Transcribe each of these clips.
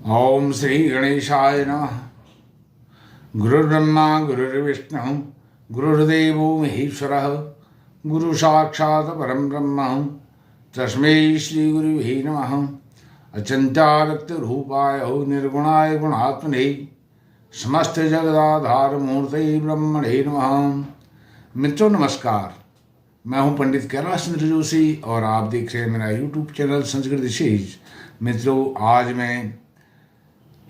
ओम श्री गणेशाय नमः। गुरुर्ब्रह्मा गुरुर्विष्णु गुरुर्देवो महेश्वरः गुरु साक्षात् परं ब्रह्म तस्मै श्री गुरुवे नमः। अचिन्त्याव्यक्तरूपाय निर्गुणाय गुणात्मने समस्त जगदाधार मूर्तये ब्रह्मणे नमः। मित्रों नमस्कार, मैं हूं पंडित कैलाश चंद्र जोशी और आप देख रहे हैं मेरा यूट्यूब चैनल संस्कृत विशेष। मित्रों, आज मैं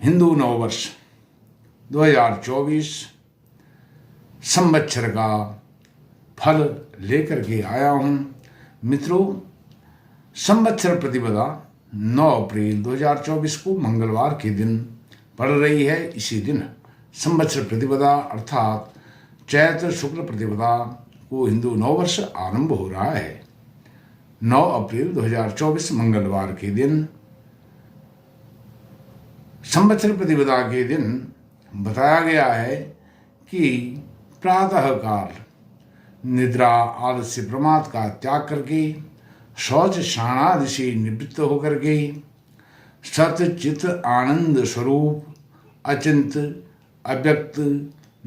हिंदू नववर्ष 2024 संवत्सर का फल लेकर के आया हूँ। मित्रों, संवत्सर प्रतिपदा 9 अप्रैल 2024 को मंगलवार के दिन पड़ रही है। इसी दिन संवत्सर प्रतिपदा अर्थात चैत्र शुक्ल प्रतिपदा को हिंदू नववर्ष आरंभ हो रहा है। 9 अप्रैल 2024 मंगलवार के दिन संवत्सर प्रतिपदा के दिन बताया गया है कि प्रातः काल निद्रा आलस्य प्रमाद का त्याग करके शौच स्नानादि से निवृत्त होकर के सत चित आनंद स्वरूप अचिंत अव्यक्त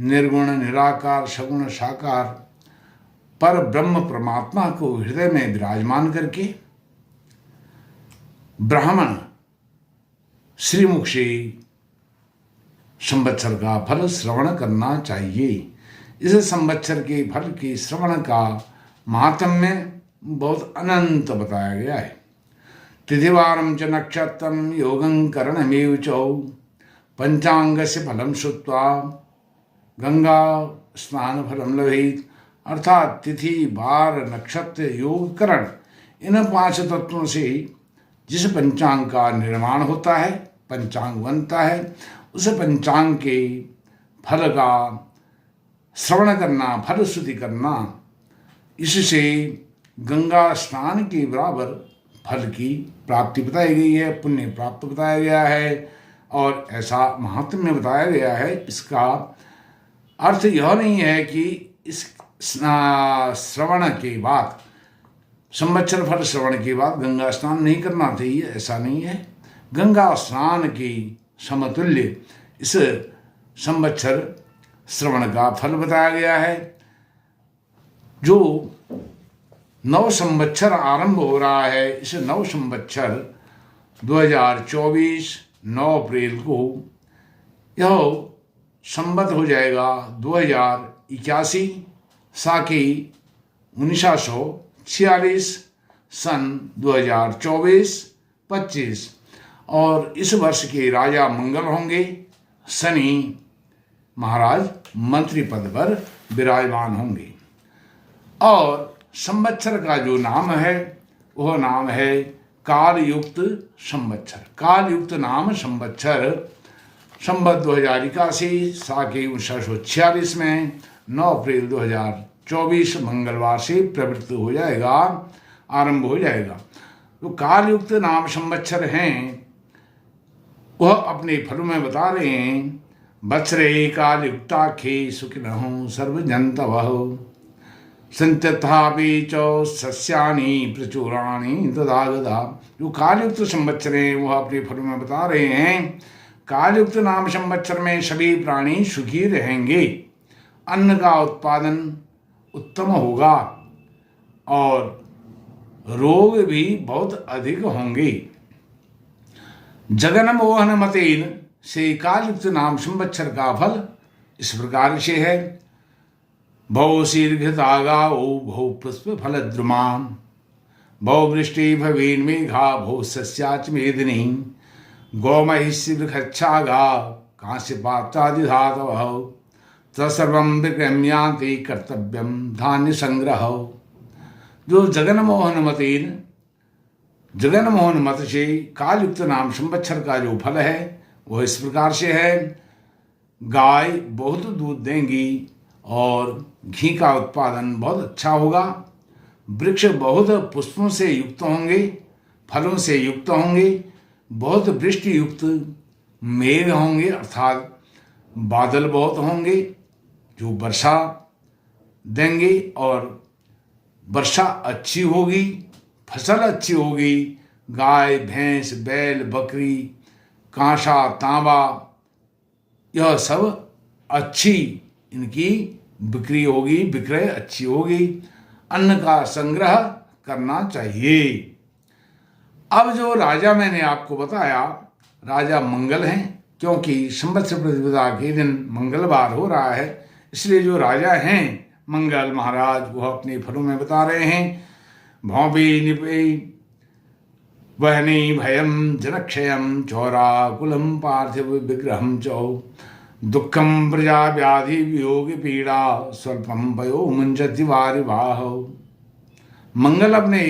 निर्गुण निराकार सगुण साकार पर ब्रह्म परमात्मा को हृदय में विराजमान करके ब्राह्मण श्रीमुख से संवत्सर का फल श्रवण करना चाहिए। इस संवत्सर के फल के श्रवण का महात्म्य बहुत अनंत बताया गया है। तिथिवारं च नक्षत्रं योगं करणमेव च पंचांगस्य फलं श्रुत्वा गंगा स्नान फलं लभेत। अर्थात तिथि वार नक्षत्र योग करण इन 5 तत्वों से जिस पंचांग का निर्माण होता है, पंचांग बनता है, उस पंचांग के फल का श्रवण करना, फलश्रुति करना, इससे गंगा स्नान के बराबर फल की प्राप्ति बताई गई है, पुण्य प्राप्त बताया गया है और ऐसा महात्म्य बताया गया है। इसका अर्थ यह नहीं है कि इस श्रवण के बाद, संवत्सर फल श्रवण के बाद गंगा स्नान नहीं करना चाहिए, ऐसा नहीं है। गंगा स्नान की समतुल्य इस संवत्सर श्रवण का फल बताया गया है। जो नव संवत्सर आरंभ हो रहा है, इस नव संवत्सर 2024 9 अप्रैल को यह संवत हो जाएगा 2081 साकी 1946 सन 2024-25 और इस वर्ष के राजा मंगल होंगे। शनि महाराज मंत्री पद पर विराजमान होंगे और संवत्सर का जो नाम है वह नाम है कालयुक्त संवत्सर। कालयुक्त नाम संवत्सर संवत 2081 साके 1946 में 9 अप्रैल 2024 मंगलवार से प्रवृत्त हो जाएगा, आरंभ हो जाएगा। तो कालयुक्त नाम संवत्सर हैं वह अपने फलों में बता रहे हैं। वत्सरे कालयुक्ताखे सुखिनः सर्वजन्तवः संत्यथापि च सस्यानि प्रचुराणि तदागता। जो कालयुक्त संवत्सर हैं वह अपने फलों में बता रहे हैं। कालयुक्त नाम संवत्सर में सभी प्राणी सुखी रहेंगे, अन्न का उत्पादन उत्तम होगा और रोग भी बहुत अधिक होंगे। जगन मोहन मतेन से कालयुक्त नाम संवत्सर का फल इस प्रकार से है। भौ शीर्घतागाओ भौ पुष्प फलद्रुमा भौ वृष्टि भवेन मेघा भौ सस्याच मेदिनी गौमहिषि वृक्षागा कांस्य पात्रादिधातव तत्सर्वं विक्रम्यान्ति कर्तव्यम धान्य संग्रह। जो जगनमोहन मत से कालयुक्त नाम संवत्सर का जो फल है वह इस प्रकार से है। गाय बहुत दूध देंगी और घी का उत्पादन बहुत अच्छा होगा। वृक्ष बहुत पुष्पों से युक्त होंगे, फलों से युक्त होंगे, बहुत वृष्टि युक्त मेघ होंगे अर्थात बादल बहुत होंगे जो वर्षा देंगे और वर्षा अच्छी होगी, फसल अच्छी होगी। गाय भैंस बैल बकरी कांसा, तांबा, यह सब अच्छी इनकी बिक्री होगी, विक्रय अच्छी होगी। अन्न का संग्रह करना चाहिए। अब जो राजा मैंने आपको बताया, राजा मंगल हैं, क्योंकि संवत्सर प्रतिपदा के दिन मंगलवार हो रहा है, इसलिए जो राजा हैं मंगल महाराज वह अपने फलों में बता रहे हैं। भौपी निपे वहनी भयम जनक्षयम चौराकुलम पार्थिव विग्रहम चौ दुखम प्रजा व्याधि वियोग पीड़ा स्वल्पम भयो मुंजति वारिवाह। मंगल अपने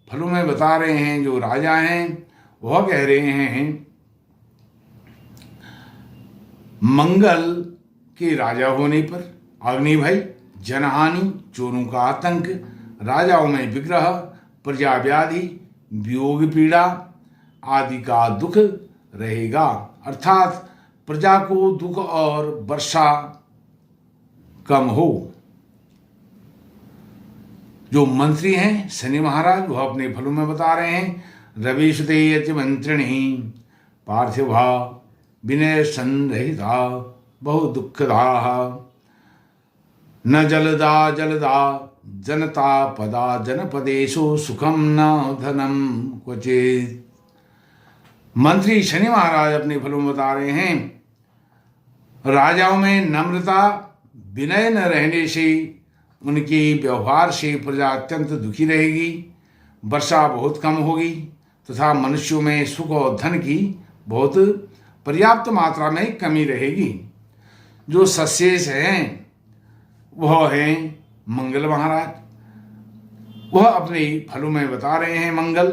फलों में बता रहे हैं, जो राजा हैं वह कह रहे हैं मंगल के राजा होने पर अग्नि भय, जनहानि, चोरों का आतंक, राजाओं में विग्रह, प्रजा व्याधि, वियोग पीड़ा आदि का दुख रहेगा। अर्थात प्रजा को दुख और वर्षा कम हो। जो मंत्री हैं शनि महाराज वह अपने फलों में बता रहे हैं, रवि सुते मंत्रिणी पार्थिवा विनय संरहिता बहु दुखदा न जलदा जनता पदा जनपदेशु सुखम न धनम क्वचित। मंत्री शनि महाराज अपने फलों में बता रहे हैं, राजाओं में नम्रता विनय न रहने से उनके व्यवहार से प्रजा अत्यंत दुखी रहेगी, वर्षा बहुत कम होगी तथा मनुष्यों में सुख और धन की बहुत पर्याप्त मात्रा में कमी रहेगी। जो सशेष हैं वह हैं मंगल महाराज, वह अपने फलों में बता रहे हैं मंगल,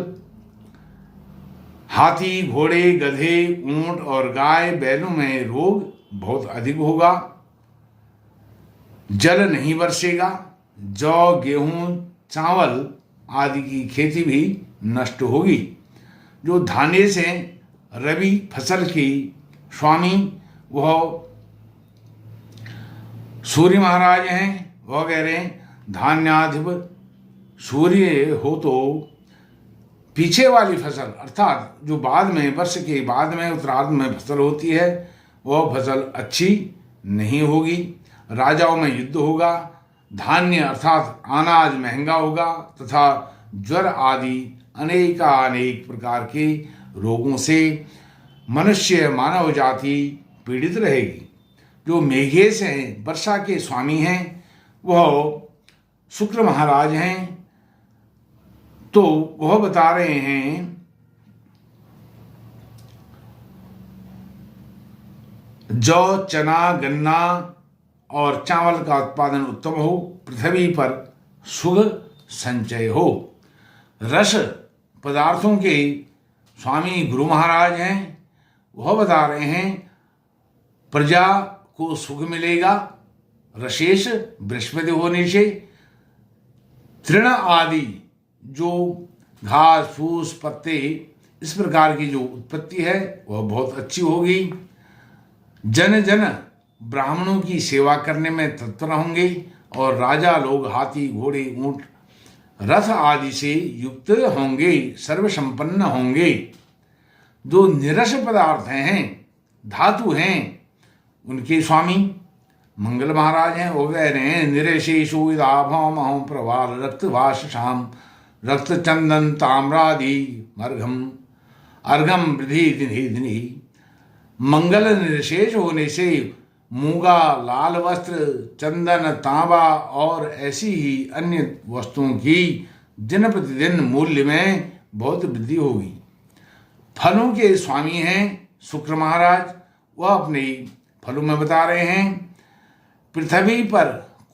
हाथी, घोड़े, गधे, ऊंट और गाय बैलों में रोग बहुत अधिक होगा, जल नहीं बरसेगा, जौ, गेहूं, चावल आदि की खेती भी नष्ट होगी। जो धान्य से रवि फसल की स्वामी वह सूर्य महाराज हैं, वह कह रहे हैं धान्याधिप सूर्य हो तो पीछे वाली फसल अर्थात जो बाद में वर्ष के बाद में उत्तरार्ध में फसल होती है वह फसल अच्छी नहीं होगी, राजाओं में युद्ध होगा, धान्य अर्थात अनाज महंगा होगा तथा ज्वर आदि अनेक प्रकार के रोगों से मनुष्य मानव जाति पीड़ित रहेगी। जो मेघेश हैं वर्षा के स्वामी हैं वह शुक्र महाराज हैं, तो वह बता रहे हैं जौ, चना, गन्ना और चावल का उत्पादन उत्तम हो, पृथ्वी पर सुख संचय हो। रस पदार्थों के स्वामी गुरु महाराज हैं, वह बता रहे हैं प्रजा को सुख मिलेगा, रशेष बृहस्पति होने से तृण आदि जो घास फूस पत्ते इस प्रकार की जो उत्पत्ति है वह बहुत अच्छी होगी। जन जन ब्राह्मणों की सेवा करने में तत्पर होंगे और राजा लोग हाथी, घोड़े, ऊंट, रथ आदि से युक्त होंगे, सर्वसंपन्न होंगे। जो निरस पदार्थ हैं, धातु हैं, उनके स्वामी मंगल महाराज हैं, वो कह रहे हैं निरशेषु इदाभौम प्रवाल रक्त वाश शाम रक्त चंदन ताम्रादि अर्घम अर्घम वृद्धि दिनी दिनी। मंगल निर्शेष होने से मूंगा, लाल वस्त्र, चंदन, तांबा और ऐसी ही अन्य वस्तुओं की दिन प्रतिदिन मूल्य में बहुत वृद्धि होगी। फलों के स्वामी हैं शुक्र महाराज, वह अपने फलों में बता रहे हैं पृथ्वी पर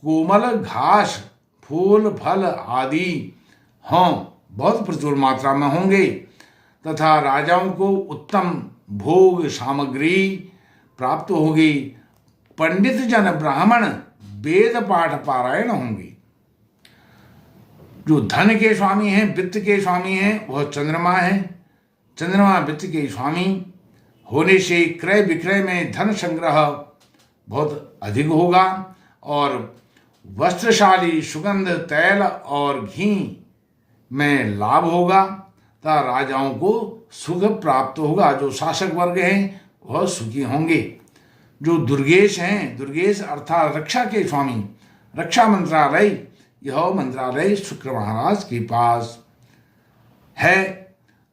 कोमल घास, फूल, फल आदि हों, बहुत प्रचुर मात्रा में होंगे तथा राजाओं को उत्तम भोग सामग्री प्राप्त होगी। पंडित जन ब्राह्मण वेद पाठ पारायण होंगे। जो धन के स्वामी हैं, वित्त के स्वामी हैं, वह चंद्रमा है। चंद्रमा वित्त के स्वामी होने से क्रय विक्रय में धन संग्रह बहुत अधिक होगा और वस्त्रशाली, सुगंध, तैल और घी में लाभ होगा तथा राजाओं को सुख प्राप्त होगा। जो शासक वर्ग हैं वह सुखी होंगे। जो दुर्गेश हैं, दुर्गेश अर्थात रक्षा के स्वामी, रक्षा मंत्रालय, यह मंत्रालय शुक्र महाराज के पास है।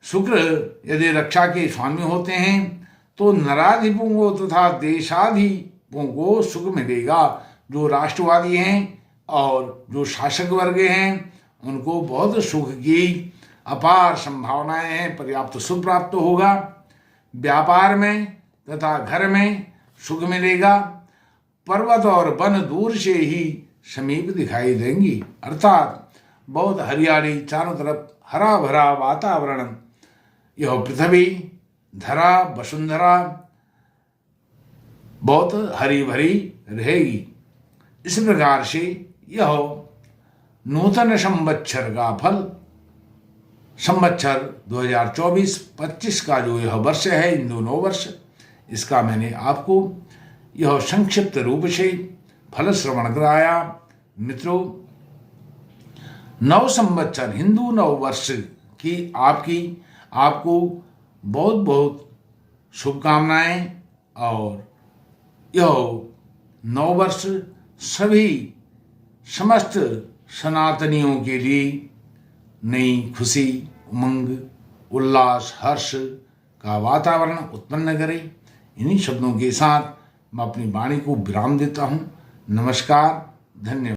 शुक्र यदि रक्षा के स्वामी होते हैं तो नराधिपों को तथा देशाधिपों को सुख मिलेगा। जो राष्ट्रवादी हैं और जो शासक वर्ग हैं उनको बहुत सुख की अपार संभावनाएं हैं, पर्याप्त सुख प्राप्त होगा। व्यापार में तथा घर में सुख मिलेगा। पर्वत और वन दूर से ही समीप दिखाई देंगी, अर्थात बहुत हरियाली, चारों तरफ हरा भरा वातावरण, यह पृथ्वी धरा वसुंधरा बहुत हरी भरी रहेगी। इस प्रकार से यह नूतन संवत्सर का फल, संवत्सर 2024-25 का जो यह वर्ष है, हिंदू नववर्ष, इसका मैंने आपको यह संक्षिप्त रूप से फल श्रवण कराया। मित्रों, नव संवत्सर हिंदू नववर्ष की आपको बहुत बहुत शुभकामनाएं। और यह नववर्ष सभी समस्त सनातनियों के लिए नई खुशी, उमंग, उल्लास, हर्ष का वातावरण उत्पन्न करे। इन्हीं शब्दों के साथ मैं अपनी वाणी को विराम देता हूँ। नमस्कार, धन्यवाद।